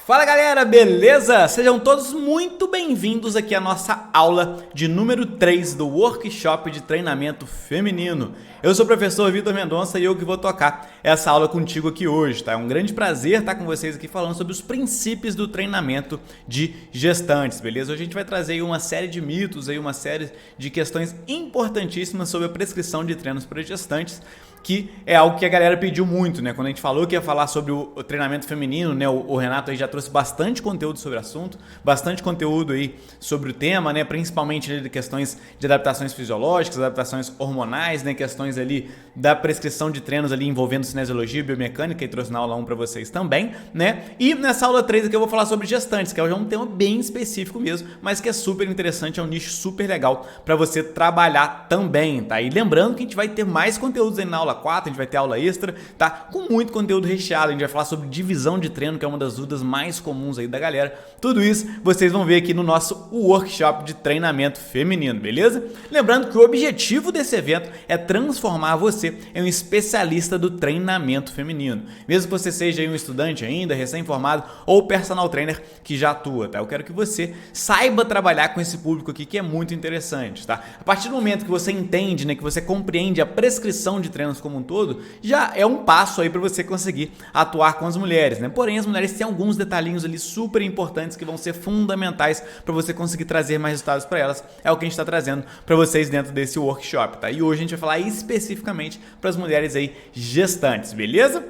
Fala galera, beleza? Sejam todos muito bem-vindos aqui à nossa aula de número 3 do Workshop de Treinamento Feminino. Eu sou o professor Vitor Mendonça e eu que vou tocar essa aula contigo aqui hoje, tá? É um grande prazer estar com vocês aqui falando sobre os princípios do treinamento de gestantes, beleza? Hoje a gente vai trazer aí uma série de mitos, aí uma série de questões importantíssimas sobre a prescrição de treinos para gestantes, que é algo que a galera pediu muito, né? Quando a gente falou que ia falar sobre o treinamento feminino, né? O Renato aí já trouxe bastante conteúdo sobre o assunto, bastante conteúdo aí sobre o tema, né? Principalmente de questões de adaptações fisiológicas, adaptações hormonais, né? Questões ali da prescrição de treinos ali envolvendo cinesiologia e biomecânica, e trouxe na aula 1 para vocês também, né? E nessa aula 3 aqui eu vou falar sobre gestantes, que é um tema bem específico mesmo, mas que é super interessante, é um nicho super legal para você trabalhar também, tá? E lembrando que a gente vai ter mais conteúdos aí na aula 4, a gente vai ter aula extra, tá? Com muito conteúdo recheado, a gente vai falar sobre divisão de treino, que é uma das dúvidas mais comuns aí da galera. Tudo isso vocês vão ver aqui no nosso workshop de treinamento feminino, beleza? Lembrando que o objetivo desse evento é transformar você em um especialista do treinamento feminino. Mesmo que você seja aí um estudante ainda, recém-formado ou personal trainer que já atua, tá? Eu quero que você saiba trabalhar com esse público aqui, que é muito interessante, tá? A partir do momento que você entende, né, que você compreende a prescrição de treinos como um todo, já é um passo aí para você conseguir atuar com as mulheres, né? Porém, as mulheres têm alguns detalhinhos ali super importantes que vão ser fundamentais para você conseguir trazer mais resultados para elas. É o que a gente está trazendo para vocês dentro desse workshop, tá? E hoje a gente vai falar especificamente para as mulheres aí gestantes, beleza?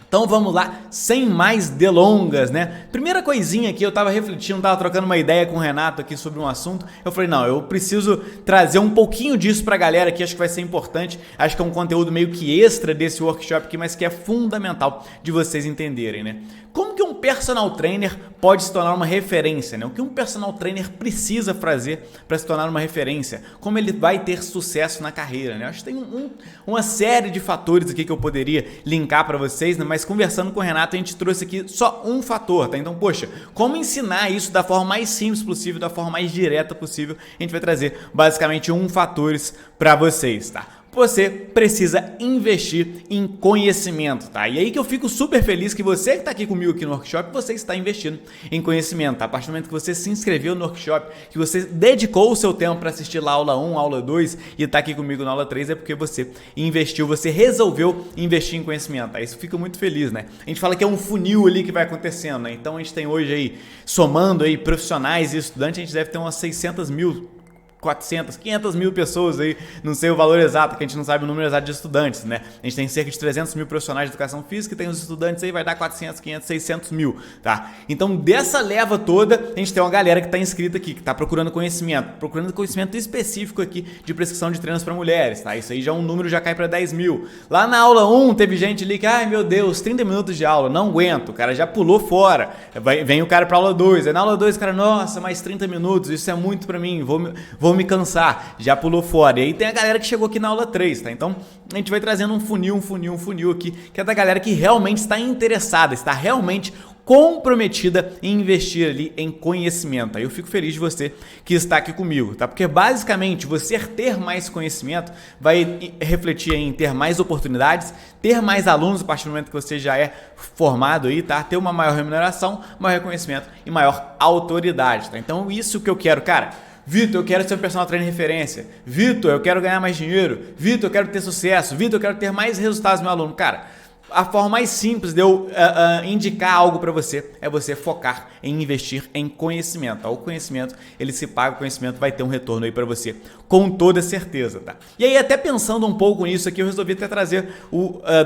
Então vamos lá, sem mais delongas, né? Primeira coisinha aqui, eu tava refletindo, tava trocando uma ideia com o Renato aqui sobre um assunto. Eu falei, não, eu preciso trazer um pouquinho disso pra galera aqui, acho que vai ser importante. Acho que é um conteúdo meio que extra desse workshop aqui, mas que é fundamental de vocês entenderem, né? Como que um personal trainer pode se tornar uma referência, né? O que um personal trainer precisa fazer para se tornar uma referência? Como ele vai ter sucesso na carreira, né? Acho que tem uma série de fatores aqui que eu poderia linkar para vocês, né? Mas conversando com o Renato, a gente trouxe aqui só um fator, tá? Então, poxa, como ensinar isso da forma mais simples possível, da forma mais direta possível? A gente vai trazer basicamente fatores para vocês, tá? Você precisa investir em conhecimento, tá? E aí que eu fico super feliz que você que está aqui comigo aqui no workshop, você está investindo em conhecimento, tá? A partir do momento que você se inscreveu no workshop, que você dedicou o seu tempo para assistir lá a aula 1, aula 2 e está aqui comigo na aula 3, é porque você investiu, você resolveu investir em conhecimento, tá? Isso fica muito feliz, né? A gente fala que é um funil ali que vai acontecendo, né? Então a gente tem hoje aí, somando aí profissionais e estudantes, a gente deve ter umas 600 mil 400, 500 mil pessoas aí, não sei o valor exato, que a gente não sabe o número exato de estudantes, né? A gente tem cerca de 300 mil profissionais de educação física e tem os estudantes aí, vai dar 400, 500, 600 mil, tá? Então, dessa leva toda, a gente tem uma galera que está inscrita aqui, que está procurando conhecimento específico aqui de prescrição de treinos para mulheres, tá? Isso aí já um número já cai para 10 mil. Lá na aula 1, teve gente ali que, ai meu Deus, 30 minutos de aula, não aguento, o cara já pulou fora. Vem o cara para aula 2, aí na aula 2 o cara, nossa, mais 30 minutos, isso é muito para mim, vou me cansar, já pulou fora. E aí tem a galera que chegou aqui na aula 3, tá? Então a gente vai trazendo um funil aqui, que é da galera que realmente está interessada, está realmente comprometida em investir ali em conhecimento. Aí eu fico feliz de você que está aqui comigo, tá? Porque basicamente você ter mais conhecimento vai refletir em ter mais oportunidades, ter mais alunos a partir do momento que você já é formado aí, tá? Ter uma maior remuneração, maior reconhecimento e maior autoridade, tá? Então isso que eu quero, cara. Vitor, eu quero ser um personal trainer referência. Vitor, eu quero ganhar mais dinheiro. Vitor, eu quero ter sucesso. Vitor, eu quero ter mais resultados do meu aluno. Cara, a forma mais simples de eu indicar algo para você é você focar em investir em conhecimento. O conhecimento, ele se paga, o conhecimento vai ter um retorno aí para você, com toda certeza, tá? E aí, até pensando um pouco nisso aqui, eu resolvi até trazer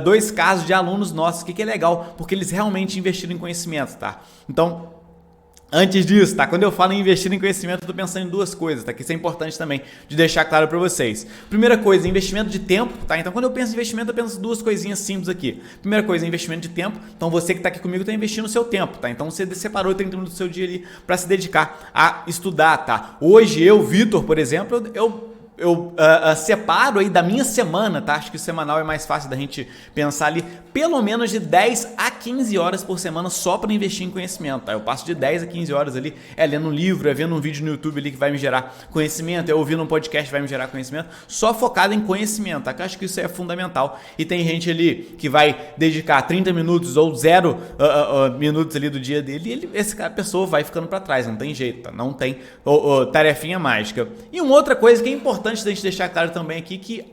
dois casos de alunos nossos, que é legal, porque eles realmente investiram em conhecimento, tá? Então, antes disso, tá? Quando eu falo em investir em conhecimento, eu tô pensando em duas coisas, tá? Que isso é importante também de deixar claro para vocês. Primeira coisa, investimento de tempo, tá? Então, quando eu penso em investimento, eu penso duas coisinhas simples aqui. Primeira coisa, investimento de tempo. Então, você que tá aqui comigo tá investindo o seu tempo, tá? Então, você separou 30 minutos do seu dia ali para se dedicar a estudar, tá? Hoje, eu, Vitor, por exemplo, eu eu separo aí da minha semana, tá? Acho que o semanal é mais fácil da gente pensar ali, pelo menos de 10 a 15 horas por semana só para investir em conhecimento, tá? Eu passo de 10 a 15 horas ali, lendo um livro, vendo um vídeo no YouTube ali que vai me gerar conhecimento, ouvindo um podcast que vai me gerar conhecimento, só focado em conhecimento, tá? Eu acho que isso é fundamental. E tem gente ali que vai dedicar 30 minutos ou 0 minutos ali do dia dele, e essa pessoa vai ficando para trás, não tem jeito, tá? Não tem tarefinha mágica. E uma outra coisa que é importante da gente deixar claro também aqui, que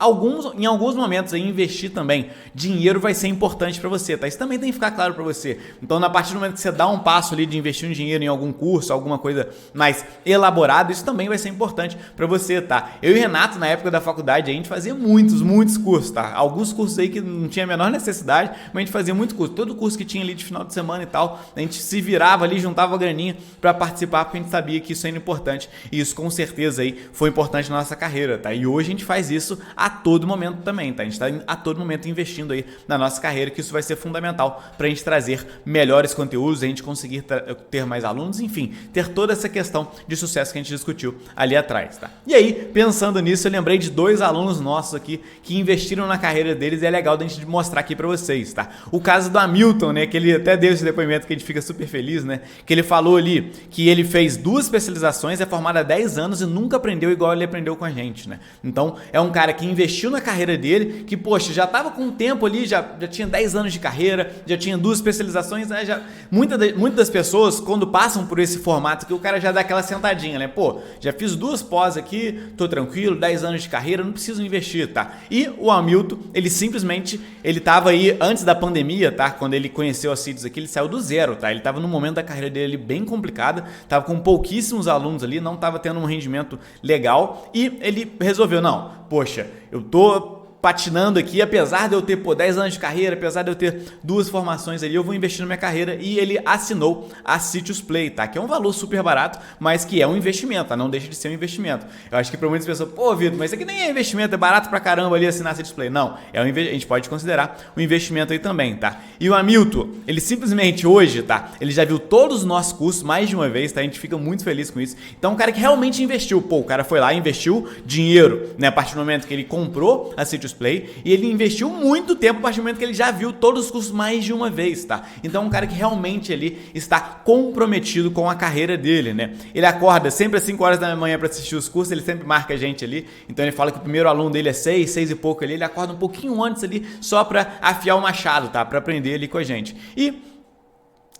em alguns momentos aí, investir também dinheiro vai ser importante para você, tá? Isso também tem que ficar claro para você. Então, a partir do momento que você dá um passo ali de investir um dinheiro em algum curso, alguma coisa mais elaborada, isso também vai ser importante para você, tá? Eu e o Renato, na época da faculdade, a gente fazia muitos cursos, tá? Alguns cursos aí que não tinha a menor necessidade, mas a gente fazia muito curso. Todo curso que tinha ali de final de semana e tal, a gente se virava ali, juntava a graninha para participar, porque a gente sabia que isso era importante, e isso com certeza aí foi importante na nossa carreira, tá? E hoje a gente faz isso a todo momento também, tá? A gente está a todo momento investindo aí na nossa carreira, que isso vai ser fundamental para a gente trazer melhores conteúdos, a gente conseguir ter mais alunos, enfim, ter toda essa questão de sucesso que a gente discutiu ali atrás, tá? E aí, pensando nisso, eu lembrei de 2 alunos nossos aqui que investiram na carreira deles, e é legal da gente mostrar aqui para vocês, tá? O caso do Hamilton, né? Que ele até deu esse depoimento que a gente fica super feliz, né? Que ele falou ali que ele fez 2 especializações, é formado há 10 anos e nunca aprendeu igual ele aprendeu com a gente, né? Então, é um cara que investiu na carreira dele, que, poxa, já estava com um tempo ali, já tinha 10 anos de carreira, já tinha 2 especializações, né? Muitas das pessoas, quando passam por esse formato que o cara já dá aquela sentadinha, né? Pô, já fiz 2 pós aqui, tô tranquilo, 10 anos de carreira, não preciso investir, tá? E o Hamilton, ele simplesmente, ele tava aí antes da pandemia, tá? Quando ele conheceu a CITES aqui, ele saiu do zero, tá? Ele tava num momento da carreira dele bem complicada, tava com pouquíssimos alunos ali, não tava tendo um rendimento legal, e ele resolveu, não, poxa, eu tô patinando aqui, apesar de eu ter 10 anos de carreira, apesar de eu ter 2 formações ali, eu vou investir na minha carreira, e ele assinou a Citius Play, tá? Que é um valor super barato, mas que é um investimento, tá? Não deixa de ser um investimento. Eu acho que para muitas pessoas, pô, Vitor, mas isso aqui nem é investimento, é barato pra caramba ali assinar a Citius Play. Não, a gente pode considerar um investimento aí também, tá? E o Hamilton, ele simplesmente hoje, tá? Ele já viu todos os nossos cursos mais de uma vez, tá? A gente fica muito feliz com isso. Então, um cara que realmente investiu, pô, o cara foi lá e investiu dinheiro, né? A partir do momento que ele comprou a Citius Play, e ele investiu muito tempo a partir do momento que ele já viu todos os cursos mais de uma vez, tá? Então é um cara que realmente ele está comprometido com a carreira dele, né? Ele acorda sempre às 5 horas da manhã para assistir os cursos, ele sempre marca a gente ali, então ele fala que o primeiro aluno dele é 6 e pouco ali, ele acorda um pouquinho antes ali só para afiar o machado, tá? Para aprender ali com a gente. E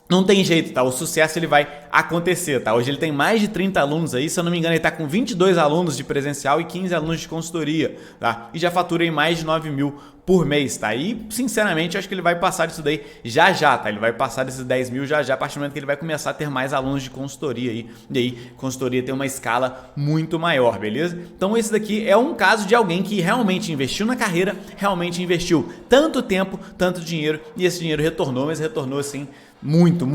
não tem jeito, tá? O sucesso ele vai acontecer, tá? Hoje ele tem mais de 30 alunos aí, se eu não me engano ele tá com 22 alunos de presencial e 15 alunos de consultoria, tá? E já fatura em mais de 9 mil por mês, tá? E, sinceramente, eu acho que ele vai passar disso daí já, tá? Ele vai passar desses 10 mil já, a partir do momento que ele vai começar a ter mais alunos de consultoria aí. E aí, consultoria tem uma escala muito maior, beleza? Então, esse daqui é um caso de alguém que realmente investiu na carreira, realmente investiu tanto tempo, tanto dinheiro, e esse dinheiro retornou, mas retornou, assim, muito,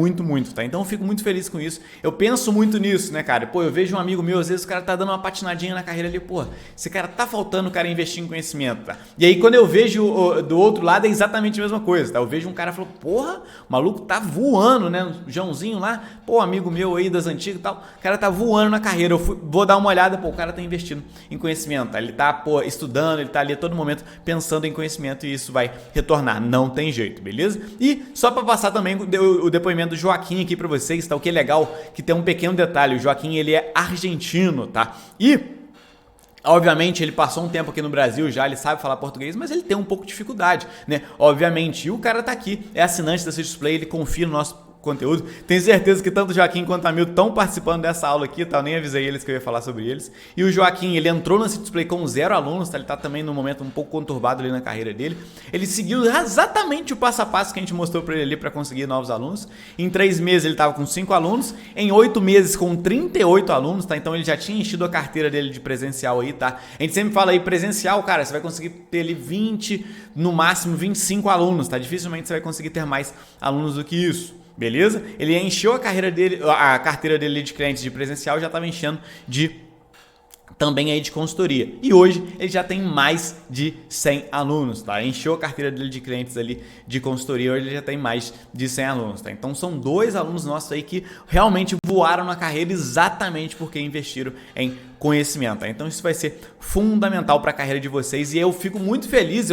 tá? Então eu fico muito feliz com isso. Eu penso muito nisso, né, cara? Pô, eu vejo um amigo meu, às vezes o cara tá dando uma patinadinha na carreira ali, pô, esse cara tá faltando o cara investir em conhecimento, tá? E aí quando eu vejo do outro lado é exatamente a mesma coisa, tá? Eu vejo um cara falando, porra, o maluco tá voando, né? O Joãozinho lá, pô, amigo meu aí das antigas e tal, o cara tá voando na carreira. Vou dar uma olhada, pô, o cara tá investindo em conhecimento, tá? Ele tá, pô, estudando, ele tá ali a todo momento pensando em conhecimento e isso vai retornar, não tem jeito, beleza? E só pra passar também o depoimento do Joaquim aqui pra vocês, tá? O que é legal, que tem um pequeno detalhe, o Joaquim, ele é argentino, tá? E obviamente ele passou um tempo aqui no Brasil já, ele sabe falar português, mas ele tem um pouco de dificuldade, né? Obviamente, e o cara tá aqui, é assinante da Citius Play, ele confia no nosso conteúdo. Tenho certeza que tanto o Joaquim quanto a Hamilton estão participando dessa aula aqui, tá? Eu nem avisei eles que eu ia falar sobre eles. E o Joaquim, ele entrou na Citius Play com 0 alunos, tá? Ele tá também num momento um pouco conturbado ali na carreira dele. Ele seguiu exatamente o passo a passo que a gente mostrou pra ele ali para conseguir novos alunos. Em 3 meses ele tava com 5 alunos, em 8 meses com 38 alunos, tá? Então ele já tinha enchido a carteira dele de presencial aí, tá? A gente sempre fala aí presencial, cara, você vai conseguir ter ali 20, no máximo 25 alunos, tá? Dificilmente você vai conseguir ter mais alunos do que isso. Beleza? Ele encheu a carteira dele de clientes de presencial, já estava enchendo de também aí de consultoria. E hoje ele já tem mais de 100 alunos, tá? Encheu a carteira dele de clientes ali de consultoria, hoje ele já tem mais de 100 alunos, tá? Então são 2 alunos nossos aí que realmente voaram na carreira exatamente porque investiram em conhecimento, tá? Então isso vai ser fundamental para a carreira de vocês e eu fico muito feliz,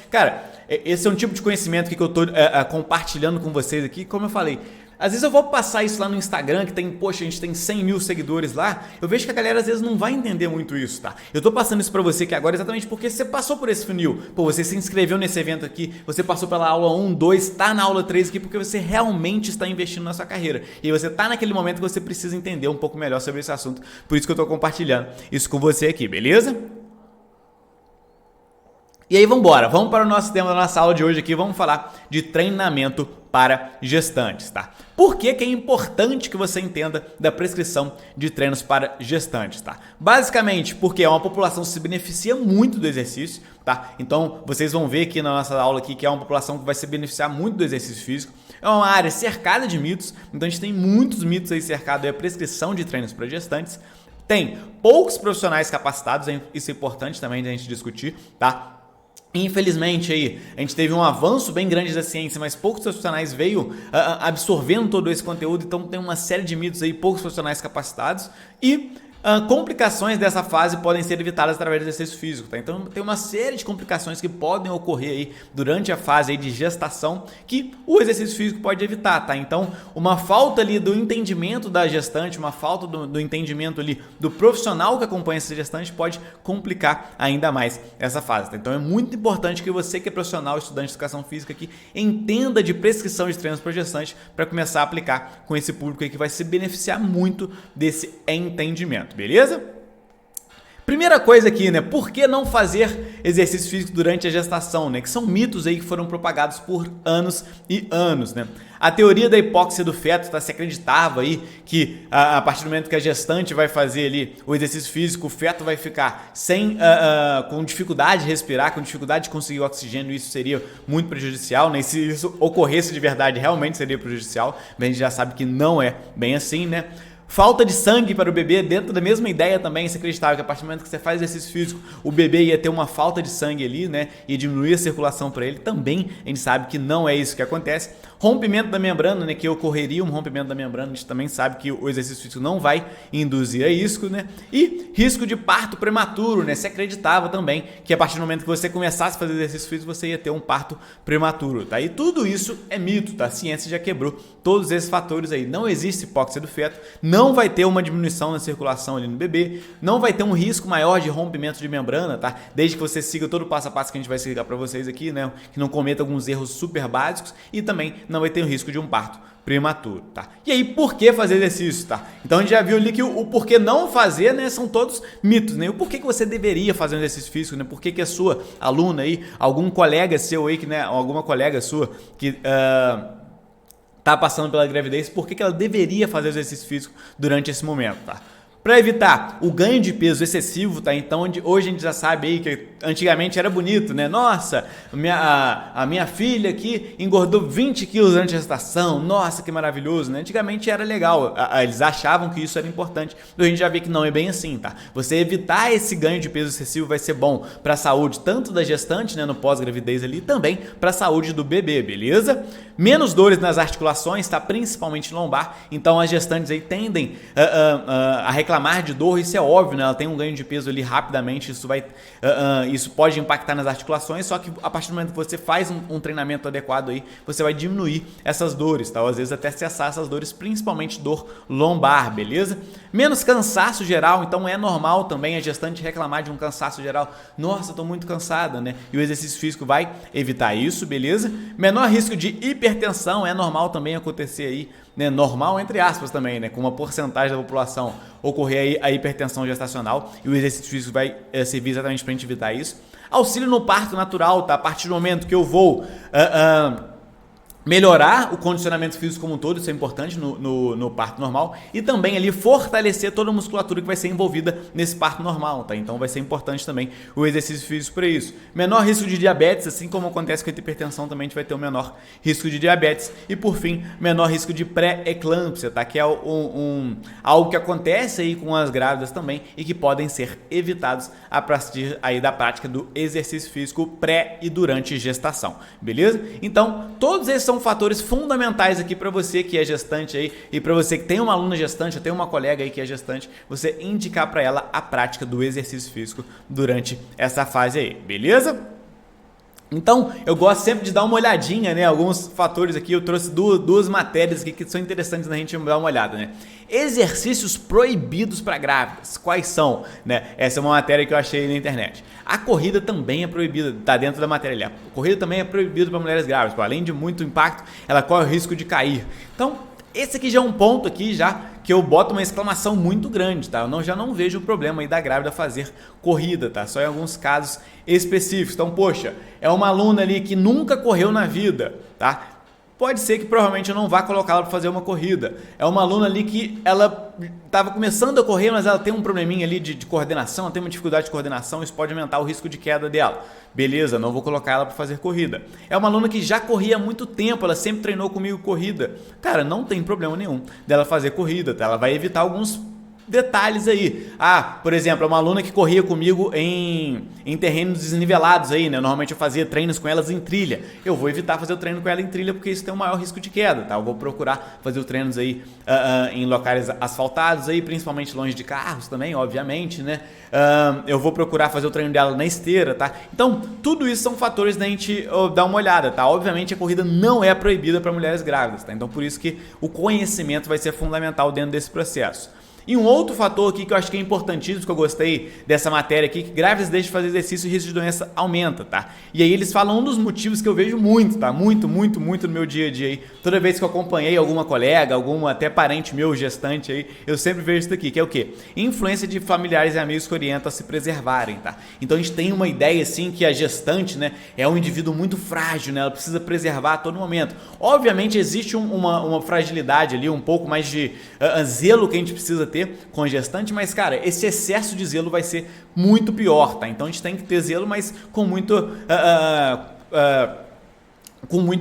cara, esse é um tipo de conhecimento que eu tô compartilhando com vocês aqui, como eu falei. Às vezes eu vou passar isso lá no Instagram, que tem, poxa, a gente tem 100 mil seguidores lá, eu vejo que a galera às vezes não vai entender muito isso, tá? Eu tô passando isso pra você aqui agora exatamente porque você passou por esse funil, pô, você se inscreveu nesse evento aqui, você passou pela aula 1, 2, tá na aula 3 aqui porque você realmente está investindo na sua carreira. E você tá naquele momento que você precisa entender um pouco melhor sobre esse assunto, por isso que eu tô compartilhando isso com você aqui, beleza? E aí vamos para o nosso tema da nossa aula de hoje aqui, vamos falar de treinamento para gestantes, tá? Por que é importante que você entenda da prescrição de treinos para gestantes, tá? Basicamente porque é uma população que se beneficia muito do exercício, tá? Então vocês vão ver aqui na nossa aula aqui que é uma população que vai se beneficiar muito do exercício físico. É uma área cercada de mitos, então a gente tem muitos mitos aí cercados aí a prescrição de treinos para gestantes. Tem poucos profissionais capacitados, isso é importante também de a gente discutir, tá? Infelizmente aí, a gente teve um avanço bem grande da ciência, mas poucos profissionais veio absorvendo todo esse conteúdo, então tem uma série de mitos aí, poucos profissionais capacitados e complicações dessa fase podem ser evitadas através do exercício físico, tá? Então tem uma série de complicações que podem ocorrer aí durante a fase aí de gestação que o exercício físico pode evitar, tá? Então uma falta ali do entendimento da gestante, uma falta do entendimento ali do profissional que acompanha essa gestante pode complicar ainda mais essa fase, tá? Então é muito importante que você que é profissional, estudante de educação física aqui, entenda de prescrição de treinos para gestante para começar a aplicar com esse público aí que vai se beneficiar muito desse entendimento. Beleza? Primeira coisa aqui, né? Por que não fazer exercício físico durante a gestação, né? Que são mitos aí que foram propagados por anos e anos, né? A teoria da hipóxia do feto, tá? Se acreditava aí que a partir do momento que a gestante vai fazer ali o exercício físico, o feto vai ficar com dificuldade de respirar, com dificuldade de conseguir o oxigênio, isso seria muito prejudicial, né? E se isso ocorresse de verdade, realmente seria prejudicial, mas a gente já sabe que não é bem assim, né? Falta de sangue para o bebê, dentro da mesma ideia também, se acreditava que a partir do momento que você faz exercício físico, o bebê ia ter uma falta de sangue ali, né? E diminuir a circulação para ele. Também a gente sabe que não é isso que acontece. Rompimento da membrana, né? Que ocorreria um rompimento da membrana, a gente também sabe que o exercício físico não vai induzir a isso, né? E risco de parto prematuro, né? Se acreditava também que a partir do momento que você começasse a fazer exercício físico, você ia ter um parto prematuro, tá? E tudo isso é mito, tá? A ciência já quebrou todos esses fatores aí. Não existe hipóxia do feto, não vai ter uma diminuição na circulação ali no bebê, não vai ter um risco maior de rompimento de membrana, tá? Desde que você siga todo o passo a passo que a gente vai explicar para vocês aqui, né? Que não cometa alguns erros super básicos e também não vai ter o risco de um parto prematuro, tá? E aí, por que fazer exercício, tá? Então a gente já viu ali que o porquê não fazer, né, são todos mitos, né? O porquê que você deveria fazer um exercício físico, né? Por que a sua aluna aí, algum colega seu aí, que, né, alguma colega sua que tá passando pela gravidez, por que ela deveria fazer exercício físico durante esse momento, tá? Para evitar o ganho de peso excessivo, tá? Então hoje a gente já sabe aí que antigamente era bonito, né? Nossa, a minha filha aqui engordou 20 quilos durante a gestação, nossa, que maravilhoso, né? Antigamente era legal, eles achavam que isso era importante, a gente já vê que não é bem assim, tá? Você evitar esse ganho de peso excessivo vai ser bom para a saúde tanto da gestante, né, no pós-gravidez ali, também para a saúde do bebê, beleza? Menos dores nas articulações, tá? Principalmente lombar, então as gestantes aí tendem a reclamar de dor, isso é óbvio, né? Ela tem um ganho de peso ali rapidamente, isso pode impactar nas articulações, só que a partir do momento que você faz um treinamento adequado aí, você vai diminuir essas dores, tá? Ou às vezes até cessar essas dores, principalmente dor lombar, beleza? Menos cansaço geral, então é normal também a gestante reclamar de um cansaço geral. Nossa, eu tô muito cansada, né? E o exercício físico vai evitar isso, beleza? Menor risco de hipertensão, é normal também acontecer aí, né? Normal entre aspas também, né? Com uma porcentagem da população ocorrer aí a hipertensão gestacional e o exercício físico vai servir exatamente para a gente evitar isso. Auxílio no parto natural, tá? A partir do momento que eu vou melhorar o condicionamento físico como um todo, isso é importante no parto normal, e também ali fortalecer toda a musculatura que vai ser envolvida nesse parto normal, tá? Então vai ser importante também o exercício físico para isso. Menor risco de diabetes, assim como acontece com a hipertensão, também a gente vai ter um menor risco de diabetes. E por fim, menor risco de pré-eclâmpsia, tá? Que é algo que acontece aí com as grávidas também e que podem ser evitados a partir aí da prática do exercício físico pré e durante gestação, beleza? Então, todos esses são fatores fundamentais aqui para você que é gestante aí e para você que tem uma aluna gestante ou tem uma colega aí que é gestante, você indicar para ela a prática do exercício físico durante essa fase aí, beleza? Então, eu gosto sempre de dar uma olhadinha, né? Alguns fatores aqui, eu trouxe duas matérias aqui que são interessantes da gente dar uma olhada, né? Exercícios proibidos para grávidas, quais são? Né? Essa é uma matéria que eu achei na internet. A corrida também é proibida, tá dentro da matéria ali. A corrida também é proibida para mulheres grávidas, além de muito impacto, ela corre o risco de cair. Então, esse aqui já é um ponto aqui já que eu boto uma exclamação muito grande, tá? Eu já não vejo o problema aí da grávida fazer corrida, tá? Só em alguns casos específicos. Então, poxa, é uma aluna ali que nunca correu na vida, tá? Pode ser que provavelmente eu não vá colocá-la para fazer uma corrida. É uma aluna ali que ela estava começando a correr, mas ela tem um probleminha ali de coordenação, ela tem uma dificuldade de coordenação, isso pode aumentar o risco de queda dela. Beleza, não vou colocar ela para fazer corrida. É uma aluna que já corria há muito tempo, ela sempre treinou comigo corrida. Cara, não tem problema nenhum dela fazer corrida, tá? Ela vai evitar alguns detalhes aí. Por exemplo, é uma aluna que corria comigo em terrenos desnivelados aí, né? Normalmente eu fazia treinos com elas em trilha. Eu vou evitar fazer o treino com ela em trilha porque isso tem um maior risco de queda, tá? Eu vou procurar fazer os treinos aí em locais asfaltados aí, principalmente longe de carros também, obviamente, né? Eu vou procurar fazer o treino dela na esteira, tá? Então, tudo isso são fatores da gente dar uma olhada, tá? Obviamente a corrida não é proibida para mulheres grávidas, tá? Então, por isso que o conhecimento vai ser fundamental dentro desse processo. E um outro fator aqui que eu acho que é importantíssimo, que eu gostei dessa matéria aqui, que grávidas deixam de fazer exercício e o risco de doença aumenta, tá? E aí eles falam um dos motivos que eu vejo muito, tá? Muito no meu dia a dia aí. Toda vez que eu acompanhei alguma colega, algum até parente meu, gestante aí, eu sempre vejo isso daqui, que é o quê? Influência de familiares e amigos que orientam a se preservarem, tá? Então a gente tem uma ideia assim que a gestante, né, é um indivíduo muito frágil, né? Ela precisa preservar a todo momento. Obviamente existe uma fragilidade ali, um pouco mais de zelo que a gente precisa ter com a gestante, mas cara, esse excesso de zelo vai ser muito pior, tá? Então a gente tem que ter zelo, mas com muito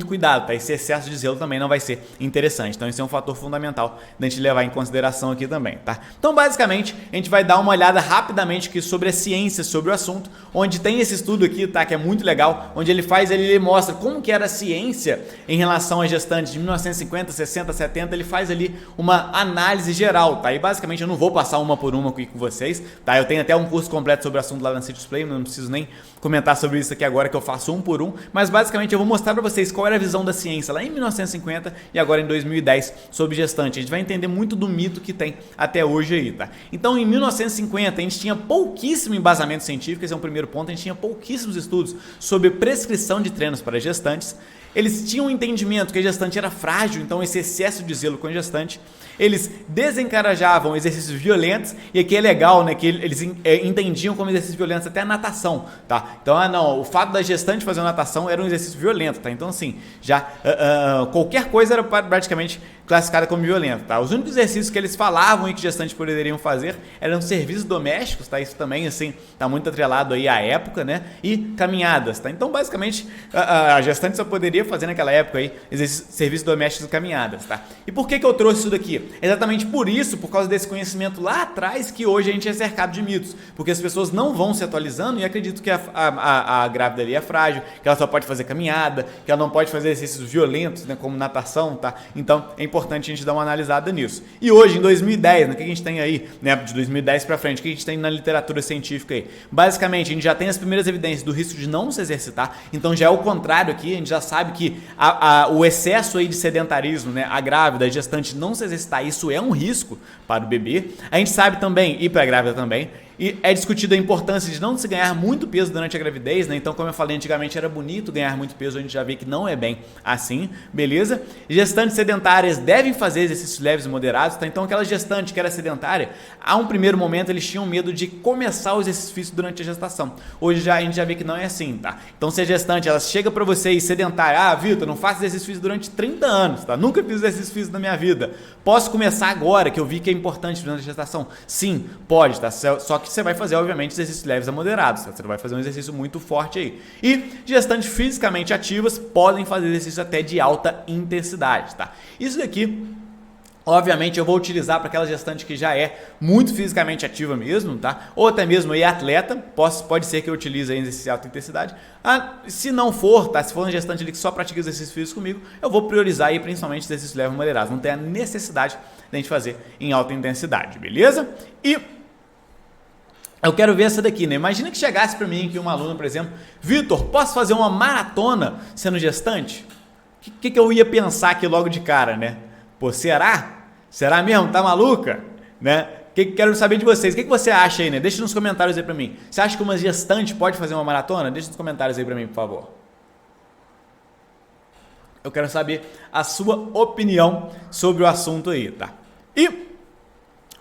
cuidado, tá? Esse excesso de zelo também não vai ser interessante. Então esse é um fator fundamental da gente levar em consideração aqui também, tá? Então basicamente a gente vai dar uma olhada rapidamente aqui sobre a ciência, sobre o assunto, onde tem esse estudo aqui, tá? Que é muito legal, onde ele mostra como que era a ciência em relação às gestantes de 1950, 60, 70, ele faz ali uma análise geral, tá? E basicamente eu não vou passar uma por uma aqui com vocês, tá? Eu tenho até um curso completo sobre o assunto lá na City Display, não preciso nem comentar sobre isso aqui agora que eu faço um por um, mas basicamente eu vou mostrar para vocês qual era a visão da ciência lá em 1950 e agora em 2010 sobre gestante. A gente vai entender muito do mito que tem até hoje aí, tá? Então em 1950 a gente tinha pouquíssimo embasamento científico, esse é um primeiro ponto, a gente tinha pouquíssimos estudos sobre prescrição de treinos para gestantes. Eles tinham um entendimento que a gestante era frágil, então esse excesso de zelo com a gestante. Eles desencorajavam exercícios violentos, e aqui é legal, né, que eles entendiam como exercícios violentos até a natação, tá? Então, o fato da gestante fazer natação era um exercício violento, tá? Então, assim, já qualquer coisa era praticamente classificada como violenta, tá? Os únicos exercícios que eles falavam e que gestantes poderiam fazer eram serviços domésticos, tá? Isso também, assim, tá muito atrelado aí à época, né? E caminhadas, tá? Então, basicamente, a gestante só poderia fazer naquela época aí serviços domésticos e caminhadas, tá? E por que eu trouxe isso daqui? Exatamente por isso, por causa desse conhecimento lá atrás, que hoje a gente é cercado de mitos, porque as pessoas não vão se atualizando e acreditam que a grávida ali é frágil, que ela só pode fazer caminhada, que ela não pode fazer exercícios violentos, né, como natação, tá? Então, é importante a gente dar uma analisada nisso. E hoje, em 2010, né, o que a gente tem aí, né, de 2010 para frente, o que a gente tem na literatura científica aí? Basicamente, a gente já tem as primeiras evidências do risco de não se exercitar, então já é o contrário aqui, a gente já sabe que o excesso aí de sedentarismo, né, a grávida, a gestante não se exercitar, isso é um risco para o bebê. A gente sabe também, e para a grávida também, E é discutida a importância de não se ganhar muito peso durante a gravidez, né? Então, como eu falei antigamente, era bonito ganhar muito peso, a gente já vê que não é bem assim, beleza? Gestantes sedentárias devem fazer exercícios leves e moderados, tá? Então, aquela gestante que era sedentária, a um primeiro momento eles tinham medo de começar os exercícios físicos durante a gestação. Hoje a gente já vê que não é assim, tá? Então, se a gestante, ela chega pra você e sedentária, Vitor, não faço exercício físico durante 30 anos, tá? Nunca fiz exercício físico na minha vida. Posso começar agora, que eu vi que é importante durante a gestação? Sim, pode, tá? Só que você vai fazer, obviamente, exercícios leves a moderados, tá? Você não vai fazer um exercício muito forte aí. E gestantes fisicamente ativas podem fazer exercício até de alta intensidade, tá? Isso daqui, obviamente, eu vou utilizar para aquela gestante que já é muito fisicamente ativa mesmo, tá? Ou até mesmo aí atleta, pode ser que eu utilize aí exercício de alta intensidade. Se não for, tá? Se for uma gestante ali que só pratica exercício físico comigo, eu vou priorizar aí principalmente exercícios leves e moderados. Não tem a necessidade de a gente fazer em alta intensidade, beleza? E eu quero ver essa daqui, né? Imagina que chegasse para mim aqui uma aluna, por exemplo, Vitor, posso fazer uma maratona sendo gestante? O que eu ia pensar aqui logo de cara, né? Pô, será? Será mesmo? Tá maluca? Né? Quero saber de vocês. O que você acha aí, né? Deixa nos comentários aí pra mim. Você acha que uma gestante pode fazer uma maratona? Deixa nos comentários aí pra mim, por favor. Eu quero saber a sua opinião sobre o assunto aí, tá? E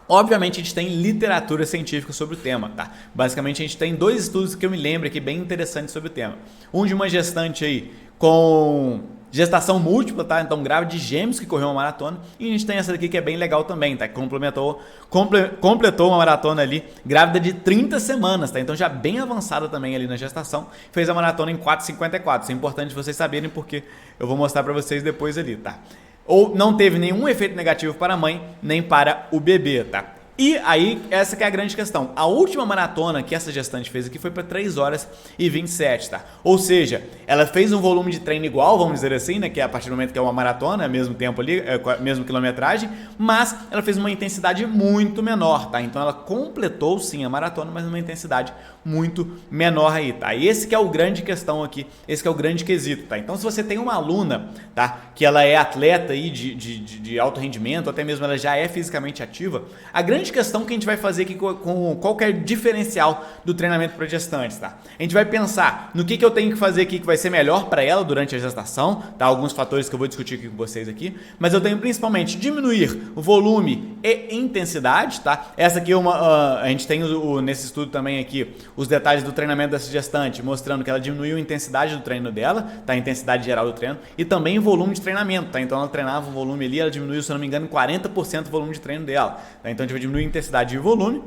obviamente a gente tem literatura científica sobre o tema, tá? Basicamente a gente tem 2 estudos que eu me lembro aqui bem interessantes sobre o tema. Um de uma gestante aí com gestação múltipla, tá? Então grávida de gêmeos que correu uma maratona. E a gente tem essa daqui que é bem legal também, tá? Que completou uma maratona ali, grávida de 30 semanas, tá? Então já bem avançada também ali na gestação. Fez a maratona em 4:54. Isso é importante vocês saberem porque eu vou mostrar pra vocês depois ali, tá? Ou não teve nenhum efeito negativo para a mãe, nem para o bebê, tá? E aí, essa que é a grande questão. A última maratona que essa gestante fez aqui foi para 3 horas e 27, tá? Ou seja, ela fez um volume de treino igual, vamos dizer assim, né? Que é a partir do momento que é uma maratona, é mesmo tempo ali, mesmo quilometragem, mas ela fez uma intensidade muito menor, tá? Então ela completou sim a maratona, mas numa intensidade muito menor aí, tá? E esse que é o grande questão aqui, esse que é o grande quesito, tá? Então se você tem uma aluna, tá? Que ela é atleta aí de alto rendimento, até mesmo ela já é fisicamente ativa, a grande questão que a gente vai fazer aqui com qualquer diferencial do treinamento para gestantes, tá? A gente vai pensar no que eu tenho que fazer aqui que vai ser melhor para ela durante a gestação, tá? Alguns fatores que eu vou discutir aqui com vocês aqui, mas eu tenho principalmente diminuir o volume e intensidade, tá? Essa aqui é uma, a gente tem nesse estudo também aqui os detalhes do treinamento dessa gestante, mostrando que ela diminuiu a intensidade do treino dela, tá? A intensidade geral do treino e também o volume de treinamento, tá? Então ela treinava o volume ali, ela diminuiu, se eu não me engano, em 40% o volume de treino dela, tá? Então a gente vai diminuir intensidade e volume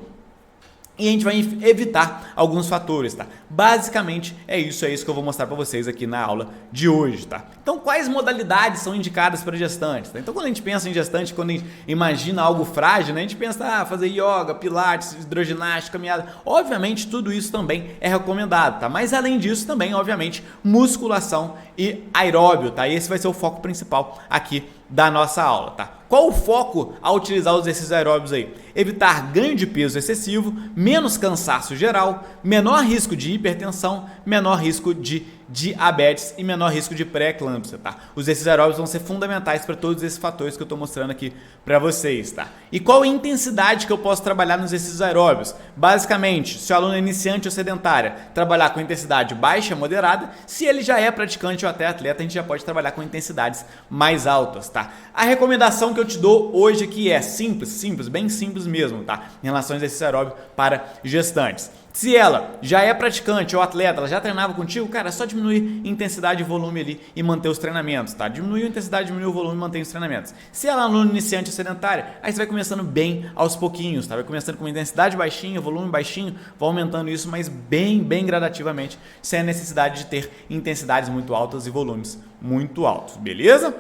e a gente vai evitar alguns fatores, tá? Basicamente é isso que eu vou mostrar para vocês aqui na aula de hoje, tá? Então quais modalidades são indicadas para gestantes, tá? Então quando a gente pensa em gestante, quando a gente imagina algo frágil, né? A gente pensa, fazer yoga, pilates, hidroginástica, caminhada, obviamente tudo isso também é recomendado, tá? Mas além disso também, obviamente, musculação e aeróbio, tá? E esse vai ser o foco principal aqui da nossa aula, tá? Qual o foco ao utilizar os exercícios aeróbios aí? Evitar ganho de peso excessivo, menos cansaço geral, menor risco de hipertensão, menor risco de diabetes e menor risco de pré-eclâmpsia, tá? Os exercícios aeróbicos vão ser fundamentais para todos esses fatores que eu estou mostrando aqui para vocês, tá? E qual a intensidade que eu posso trabalhar nos exercícios aeróbicos? Basicamente, se o aluno é iniciante ou sedentária, trabalhar com intensidade baixa, moderada. Se ele já é praticante ou até atleta, a gente já pode trabalhar com intensidades mais altas, tá? A recomendação que eu te dou hoje aqui é simples, bem simples mesmo, tá? Em relação ao exercício aeróbico para gestantes. Se ela já é praticante ou atleta, ela já treinava contigo, cara, é só diminuir intensidade e volume ali e manter os treinamentos, tá? Diminuir a intensidade, diminuir o volume e manter os treinamentos. Se ela é aluno iniciante ou sedentária, aí você vai começando bem aos pouquinhos, tá? Vai começando com intensidade baixinha, volume baixinho, vai aumentando isso, mas bem gradativamente, sem a necessidade de ter intensidades muito altas e volumes muito altos, beleza?